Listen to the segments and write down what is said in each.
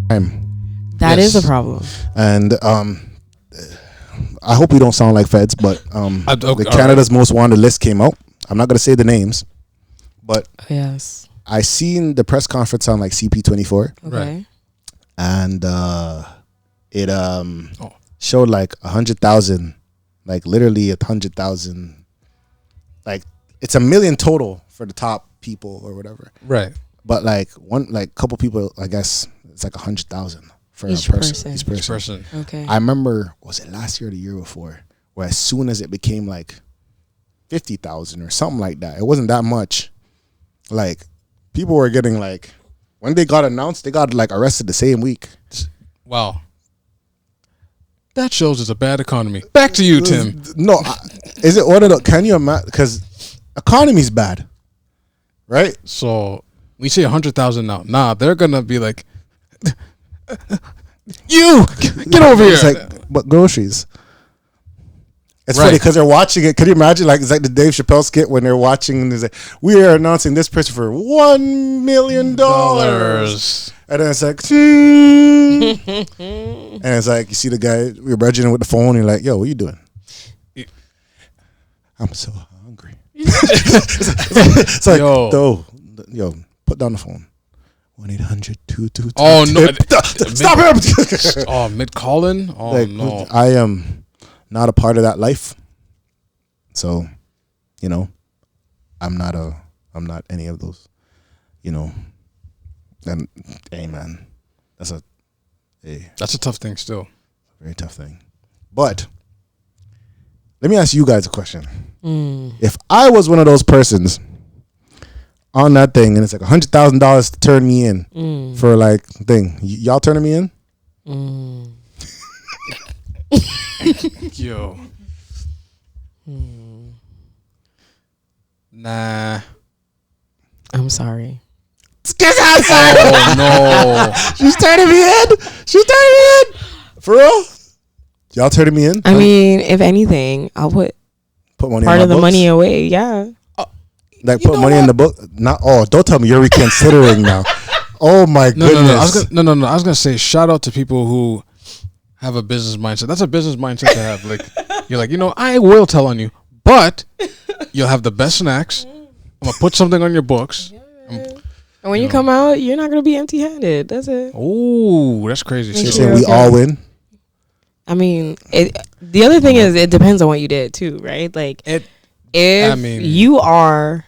That is a problem. And I hope we don't sound like feds, but the Canada's Most Wanted list came out. I'm not going to say the names, but yes, I seen the press conference on like CP24. Okay. And it showed like 100,000, like literally 100,000, like it's 1 million total for the top people or whatever. Right. But like couple people, I guess it's like 100,000 for each a person. Each person. Okay. I remember, was it last year or the year before, where as soon as it became like 50,000 or something like that, it wasn't that much. Like people were getting like, when they got announced, they got like arrested the same week. Wow. That shows it's a bad economy. Back to you, Tim. No, is it one of the? Can you imagine? Because economy's bad, right? So we say 100,000 now. Nah, they're gonna be like, you get over here. It's like, but groceries. It's Right. funny because they're watching it. Can you imagine? Like it's like the Dave Chappelle skit when they're watching and they're like, "We are announcing this person for $1 million," and then it's like, and it's like you see the guy we're budgeting with the phone. And you're like, "Yo, what are you doing?" I'm so hungry. It's like, yo, put down the phone. 1-800-222. Oh no! Stop him! Oh, mid calling. Oh like, no! I am not a part of that life. So, you know, I'm not any of those, you know. And hey man, that's a tough thing still. Very tough thing. But let me ask you guys a question. If I was one of those persons on that thing and it's like $100,000 to turn me in for like thing, y'all turning me in? Yo. Nah. I'm sorry. Oh no. She's turning me in. For real? Y'all turning me in? I mean, if anything, I'll put money part in of the books? money away. Yeah. Like put money in the book? Not. Oh, don't tell me you're reconsidering now. Oh my goodness. No. I was gonna say shout out to people who have a business mindset. That's a business mindset to have. Like you're like, I will tell on you, but you'll have the best snacks. I'm gonna put something on your books. And when you come out, you're not gonna be empty-handed. That's it. Oh, that's crazy. So you're saying we all win? I mean, the other thing is it depends on what you did too, right? Like if you are.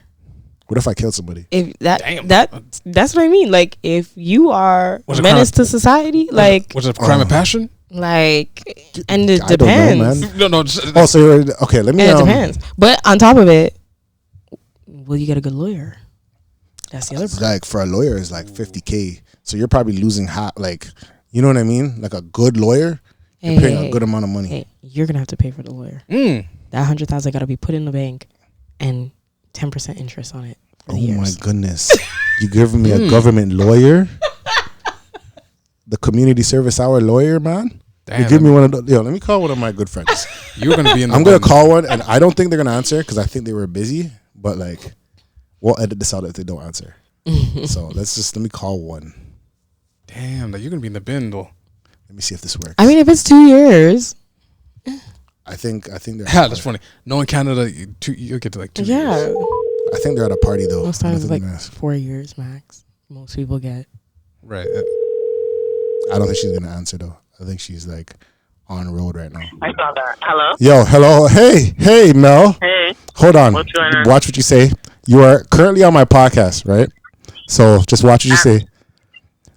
What if I killed somebody? If that's what I mean. Like if you are a menace to society, like was it a crime of passion? Like, and it depends. Know, man. No. Oh, so you're okay. Let me. It depends. But on top of it, will you get a good lawyer? That's the other part. Like for a lawyer, it's like $50,000. So you're probably losing half. Like, you know what I mean? Like a good lawyer, you're paying a good amount of money. Hey, you're gonna have to pay for the lawyer. That 100,000 got to be put in the bank, and 10% interest on it. For the years. My goodness! You giving me a government lawyer? The community service hour lawyer, man. Damn, you give me one of those. Yo, let me call one of my good friends. You're gonna be in. I'm gonna call one, and I don't think they're gonna answer because I think they were busy. But like, we'll edit this out if they don't answer. So let me call one. Damn, you're gonna be in the bin though. Let me see if this works. I mean, if it's 2 years. I think they're. Yeah, that's funny. No, in Canada, you'll get to like 2 years. Yeah. I think they're at a party though. Most times like 4 years max. Most people get. Right. I don't think she's gonna answer though. I think she's like on road right now. I saw that. Hello. Yo, hello. Hey, Mel. Hey. Hold on. What's going on? Watch what you say. You are currently on my podcast, right? So just watch what you say.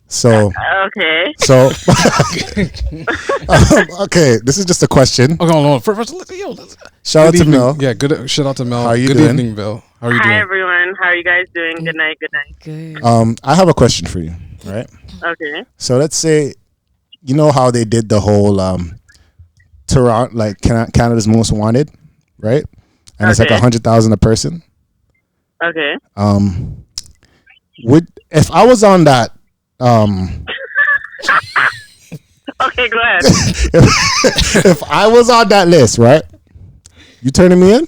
So okay. So okay, this is just a question. Okay, hold on. First, shout out to Mel. Yeah, good. Shout out to Mel. How are you good doing? Evening, Bill. How are you doing? Hi everyone. How are you guys doing? Good night. Good night. Good. I have a question for you, right? Okay. So let's say, you know how they did the whole Toronto, like Canada's Most Wanted, right? And it's like 100,000 a person. Okay. If I was on that, okay, go ahead. if I was on that list, right? You turning me in?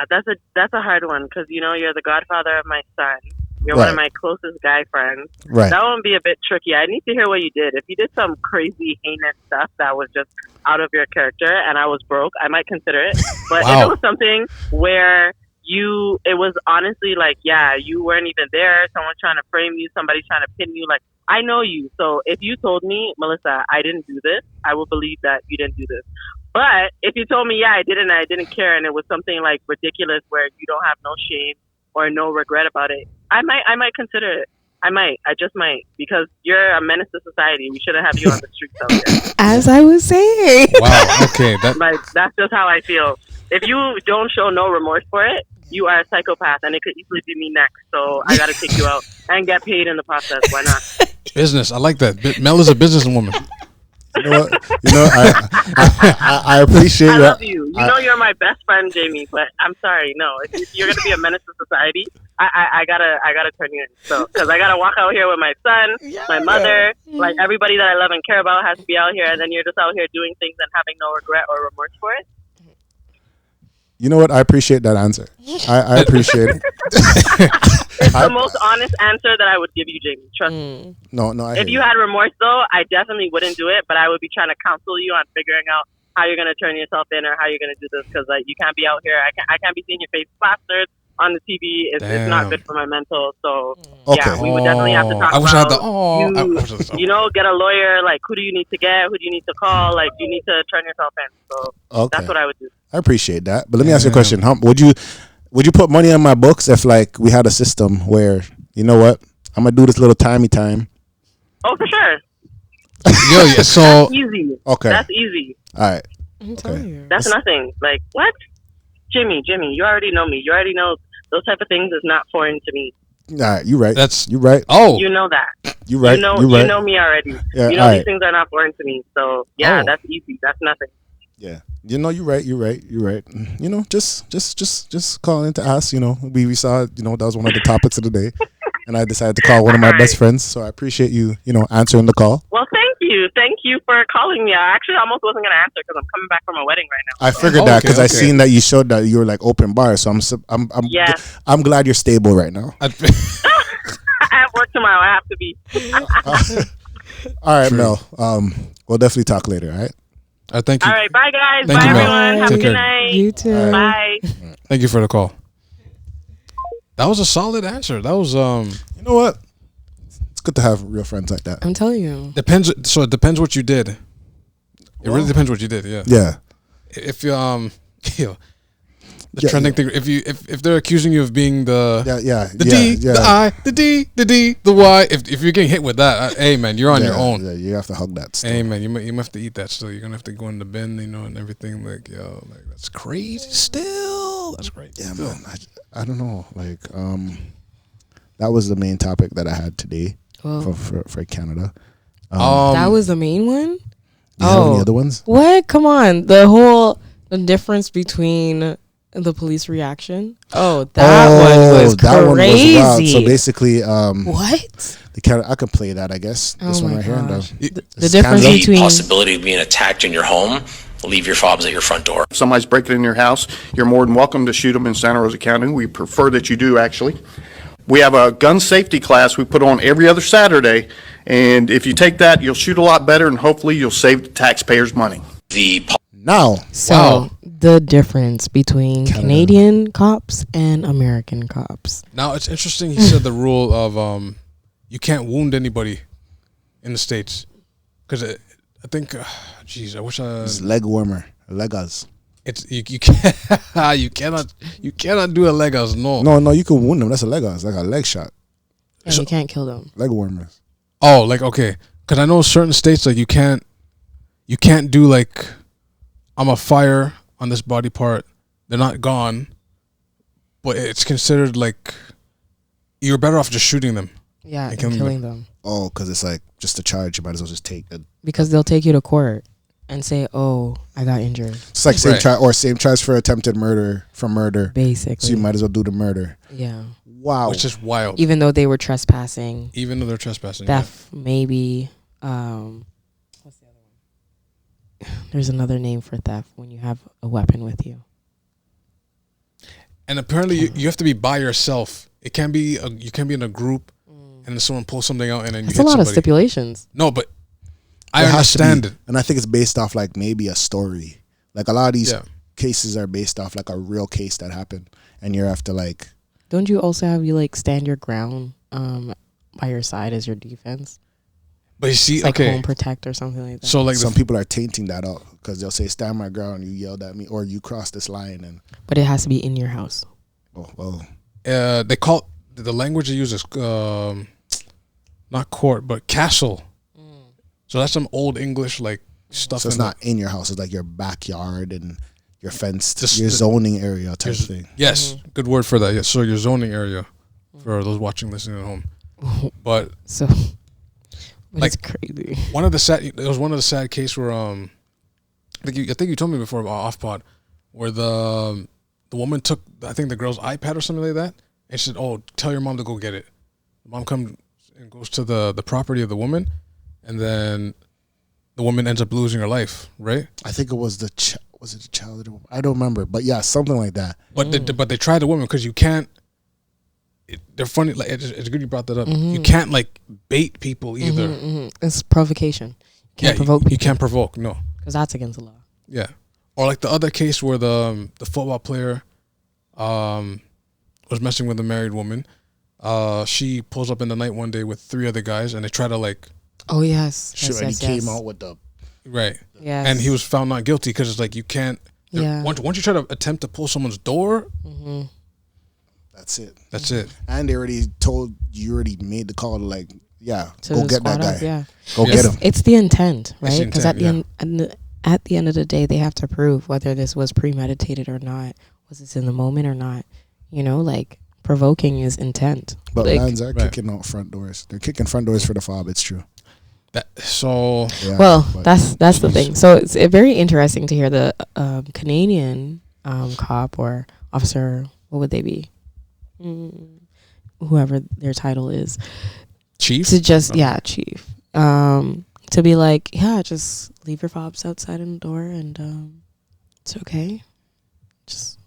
That's a hard one because you're the godfather of my son. You're one of my closest guy friends. Right. That would be a bit tricky. I need to hear what you did. If you did some crazy, heinous stuff that was just out of your character and I was broke, I might consider it. But if it was something where it was honestly like, yeah, you weren't even there, someone trying to frame you, somebody trying to pin you, like, I know you. So if you told me, Melissa, I didn't do this, I will believe that you didn't do this. But if you told me, yeah, I did it and I didn't care, and it was something like ridiculous where you don't have no shame or no regret about it, I might consider it. I just might, because you're a menace to society. We shouldn't have you on the streets out there. As I was saying. Wow. Okay. That's just how I feel. If you don't show no remorse for it, you are a psychopath, and it could easily be me next. So I got to take you out and get paid in the process. Why not? Business. I like that. Mel is a businesswoman. You know what? I appreciate I love you. You know you're my best friend, Jamie. But I'm sorry. No, if you're gonna be a menace to society, I gotta turn you in. So because I gotta walk out here with my son, my mother, like everybody that I love and care about has to be out here, and then you're just out here doing things and having no regret or remorse for it. You know what? I appreciate that answer. I appreciate it. It's the most honest answer that I would give you, Jamie. Trust me. No. If you had remorse, though, I definitely wouldn't do it. But I would be trying to counsel you on figuring out how you're going to turn yourself in or how you're going to do this, because like you can't be out here. I can't be seeing your face plastered on the TV. It's not good for my mental. So yeah, we would definitely have to talk I wish I had the get a lawyer. Like, who do you need to get? Who do you need to call? Like, you need to turn yourself in. So that's what I would do. I appreciate that. But let me ask you a question. Would you put money on my books if like we had a system where, you know what, I'm gonna do this little timey time? Oh, for sure. Yeah. So that's easy. Okay. That's easy. All right. I'm telling you. That's nothing. Like, what? Jimmy, you already know me. You already know those type of things is not foreign to me. All right, you right. You right. Oh, you know that. You right. You know me already. Yeah, you know these things are not foreign to me. So yeah, that's easy. That's nothing. Yeah, you're right. You know, just calling to ask. You know, we saw. You know, that was one of the topics of the day, and I decided to call one of my best friends. So I appreciate you. You know, answering the call. Well, thank you for calling me. I actually almost wasn't gonna answer because I'm coming back from a wedding right now. I figured that because I seen that you showed that you were like open bar. So I'm glad you're stable right now. I have work tomorrow. I have to be. All right, Mel. We'll definitely talk later. All right. Thank you. All right, bye guys. Thank bye you, everyone. Have Take a care. good night. You too. Bye. Thank you for the call. That was a solid answer. That was You know what? It's good to have real friends like that. I'm telling you. Depends. So it depends what you did. It really depends what you did. Yeah. Yeah. If the trending thing. If they're accusing you of being the D, the I, the D, the D, the Y. If you're getting hit with that, hey man, you're on your own. Yeah, you have to hug that stuff. Hey man, you might have to eat that still. You're gonna have to go in the bin, you know, and everything. Like that's crazy. Still, that's crazy. Yeah, man. I don't know. Like that was the main topic that I had today for Canada. That was the main one. Do you have any other ones? What? Come on. The difference between the police reaction. That one was crazy. One was wild. So basically, what? I could play that, I guess. This one right here. The difference between the possibility of being attacked in your home. Leave your fobs at your front door. If somebody's breaking in your house, you're more than welcome to shoot them in Santa Rosa County. We prefer that you do, actually. We have a gun safety class we put on every other Saturday, and if you take that, you'll shoot a lot better, and hopefully you'll save the taxpayers money. The difference between Canadian cops and American cops. Now it's interesting. He said the rule of you can't wound anybody in the States because I think, I wish it's leg warmer, legas. It's you can't you cannot do a legas. No, you can wound them. That's a legas, like a leg shot. Yeah, you can't kill them. Leg warmers. Oh, like okay, because I know certain states like you can't do like I'm a fire on this body part. They're not gone, but it's considered like you're better off just shooting them. Yeah, and killing them. Oh, because it's like just a charge. You might as well just take it. Because they'll take you to court and say, "Oh, I got injured." It's like same charge for attempted murder for murder. Basically, so you might as well do the murder. Yeah. Wow. Which is wild. Even though they were trespassing. Even though they're trespassing. Theft, maybe. What's the other one? There's another name for theft when you have a weapon with you. And apparently, you have to be by yourself It can be you can be in a group and then someone pulls something out and then That's you hit somebody. That's a lot of stipulations. No, but I understand it. And I think it's based off like maybe a story. Like a lot of these cases are based off like a real case that happened, and you have to like. Don't you also have you like stand your ground by your side as your defense? But you see, it's like home protect or something like that. So like some people are tainting that up because they'll say stand my ground, you yelled at me, or you crossed this line, and. But it has to be in your house. Oh well. They call the language they use is not court but castle. So that's some old English like stuff. So it's not in your house; it's like your backyard and your fenced, your zoning area type thing. Yes, good word for that. Yes, so your zoning area for those watching, listening at home. But so, like, it's crazy. It was one of the sad cases where I think you told me before about off pod where the woman took I think the girl's iPad or something like that, and she said, "Oh, tell your mom to go get it." The mom comes and goes to the property of the woman, and then the woman ends up losing her life. Right? I think it was was it the child? I don't remember, but yeah, something like that. But they tried the woman because you can't. They're funny. Like it's good you brought that up. You can't like bait people either. It's provocation. You can't provoke people. You can't provoke. No, because that's against the law. Yeah, or like the other case where the football player was messing with a married woman. She pulls up in the night one day with 3 other guys, and they try to like. Oh yes, and he came out with the. Right. Yes. And he was found not guilty because it's like you can't. Yeah. Once you try to attempt to pull someone's door. That's it. That's it. And they already already made the call to like, go get that guy. Go get him. It's the intent, right? Because at the end of the day, they have to prove whether this was premeditated or not. Was this in the moment or not? You know, like provoking is intent. But like, mans are kicking out front doors. They're kicking front doors for the fob. It's true. That's the thing. So it's very interesting to hear the Canadian cop or officer. What would they be? Whoever their title is, chief. To just chief. To be like, just leave your fobs outside in the door, and it's okay. Just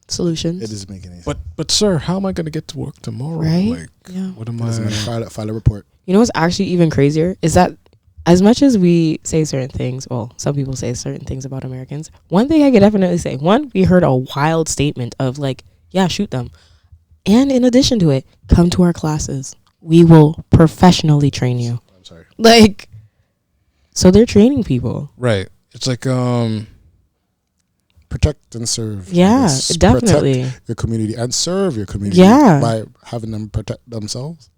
solutions. It is making sense. But sir, how am I going to get to work tomorrow? Right? Like, what am I? File a report. You know what's actually even crazier is that as much as we say certain things, well, some people say certain things about Americans, one thing I could definitely say, we heard a wild statement of like, shoot them. And in addition to it, come to our classes. We will professionally train you. I'm sorry. Like, so they're training people. Right. It's like, protect and serve. Yeah, definitely. Protect your community and serve your community by having them protect themselves.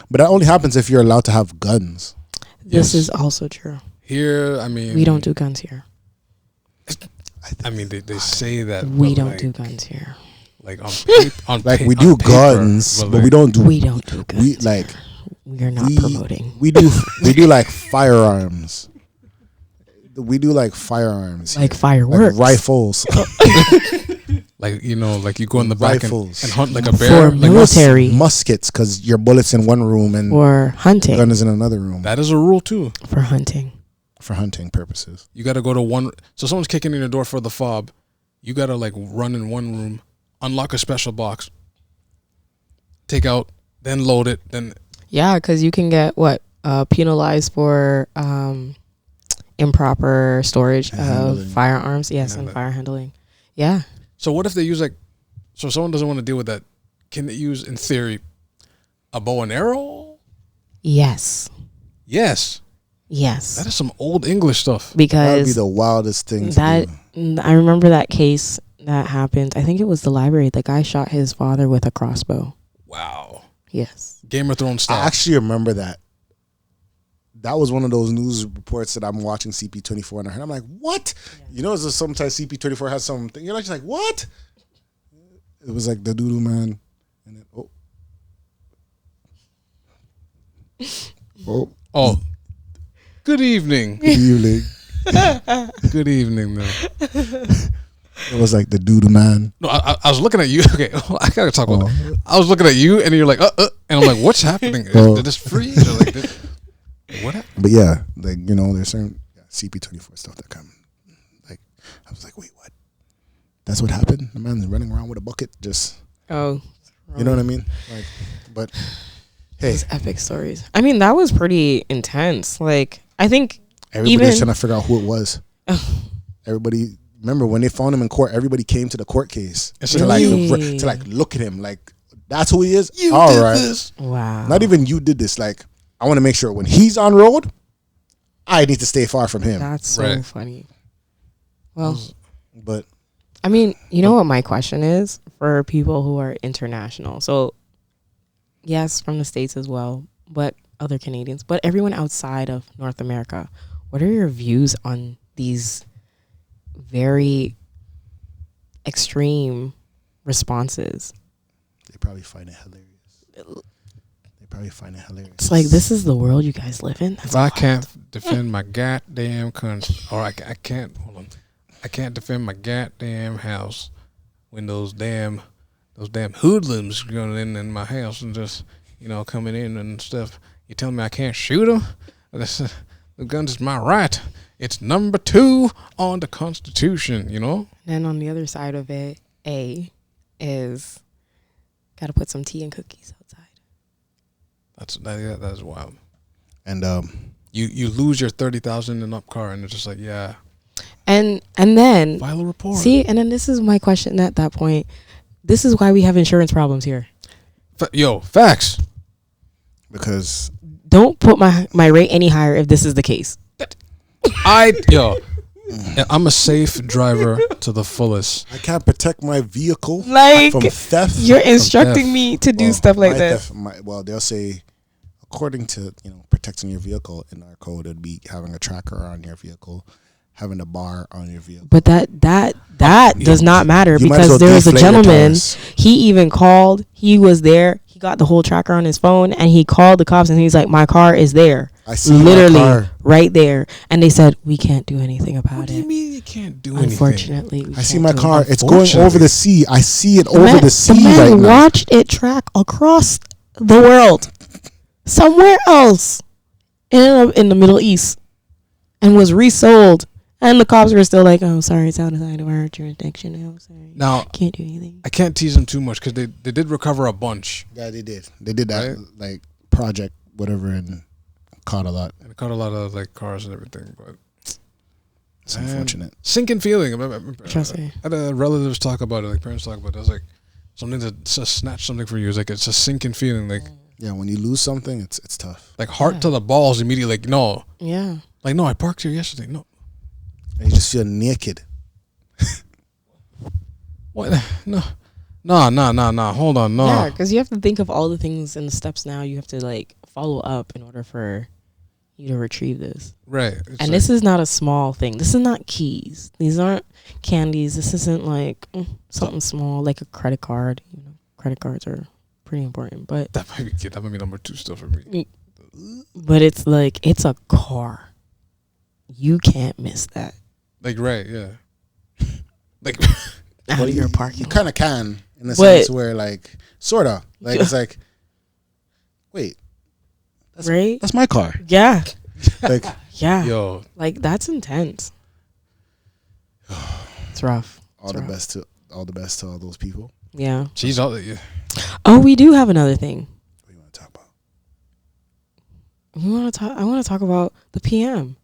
But that only happens if you're allowed to have guns. This is also true. Here, I mean, we don't do guns here. I mean, they say that we don't do guns here. Like on we do guns, but we don't do. We don't do guns. We are not promoting. We do like firearms. We do like firearms, like fireworks, like rifles. Like like you go in the back and hunt like a for bear, military muskets, because your bullets in one room and or hunting. Gun is in another room. That is a rule too for hunting. For hunting purposes, you got to go to one. So someone's kicking in your door for the fob. You got to like run in one room, unlock a special box, take out, then load it, then. Yeah, because you can get penalized for improper storage of firearms. Yes, and fire handling. Yeah. So what if they use so someone doesn't want to deal with that? Can they use, in theory, a bow and arrow? Yes. Yes. Yes. That is some old English stuff. Because that would be the wildest thing. I remember that case that happened. I think it was the library. The guy shot his father with a crossbow. Wow. Yes. Game of Thrones style. I actually remember that. That was one of those news reports that I'm watching CP24 and I heard. I'm like, what? Yeah. You know, sometimes CP24 has something. You're just like, what? It was like the doodoo man. And then, oh. Good evening. Good evening. Good evening, though. It was like the doodoo man. No, I was looking at you. Okay, I gotta talk about that. I was looking at you, and you're like, and I'm like, what's happening? Did this freeze? Or like, what happened? But yeah, there's certain CP24 stuff that come. Like, I was like, wait, what? That's what happened. The man's running around with a bucket, just you know what I mean. Like, but hey, those epic stories. I mean, that was pretty intense. Like, I think everybody's trying to figure out who it was. Everybody, remember when they found him in court? Everybody came to the court case to like look at him. Like, that's who he is. You All did right. this. Wow. Not even you did this. Like, I want to make sure when he's on road, I need to stay far from him. That's so funny. Well, but I mean, you know what my question is for people who are international. So, yes, from the States as well, but other Canadians, but everyone outside of North America. What are your views on these very extreme responses? they probably find it hilarious. It's like, this is the world you guys live in. If I can't defend my goddamn country, or I can't, hold on, I can't defend my goddamn house when those damn hoodlums going in my house and just, coming in and stuff. You tell me I can't shoot them? The guns is my right. It's number 2 on the Constitution, And on the other side of it, A is got to put some tea and cookies outside. That's wild. And you lose your 30,000 and up car, and it's just like, yeah. And then file a report. See, and then this is my question at that point. This is why we have insurance problems here. Facts. Because don't put my rate any higher if this is the case. I'm a safe driver to the fullest. I can't protect my vehicle like from theft. You're instructing me to do stuff like that. They'll say, according to protecting your vehicle in our code, it'd be having a tracker on your vehicle, having a bar on your vehicle. But that does not matter because there was a gentleman. He even called. He was there. He got the whole tracker on his phone, and he called the cops, and he's like, "My car is there." I see literally right there, and they said we can't do anything about it. What do you mean you can't do anything? Unfortunately, I see my car. It's going over the sea. I see it over the sea right now. The man watched it track across the world, somewhere else, in the Middle East, and was resold. And the cops were still like, "Oh, sorry, it's outside of our jurisdiction now. Sorry, now can't do anything." I can't tease them too much because they did recover a bunch. Yeah, they did. They did that like project whatever and caught a lot. And it caught a lot of like cars and everything, but it's unfortunate. Sinking feeling. Trust me. I had relatives talk about it, like parents talk about it. I was like, something to snatch something for you is like it's a sinking feeling. Like when you lose something, it's tough. Like heart to the balls immediately. Like no. Yeah. Like no, I parked here yesterday. No. And you just feel naked. What? No. Hold on, no. Yeah, because you have to think of all the things and the steps now you have to like follow up in order for you to retrieve this. Right. And this is not a small thing. This is not keys. These aren't candies. This isn't like something small like a credit card. Credit cards are pretty important, but that might be number 2 still for me. But it's like it's a car. You can't miss that. Like yeah. Like well, you're parking. You kind of can in the sense where like sorta like it's like wait, that's my car. Yeah. Like yo, like that's intense. It's rough. All the best to all those people. Yeah. Jeez, Oh, we do have another thing. What do you want to talk about? I want to talk about the PM.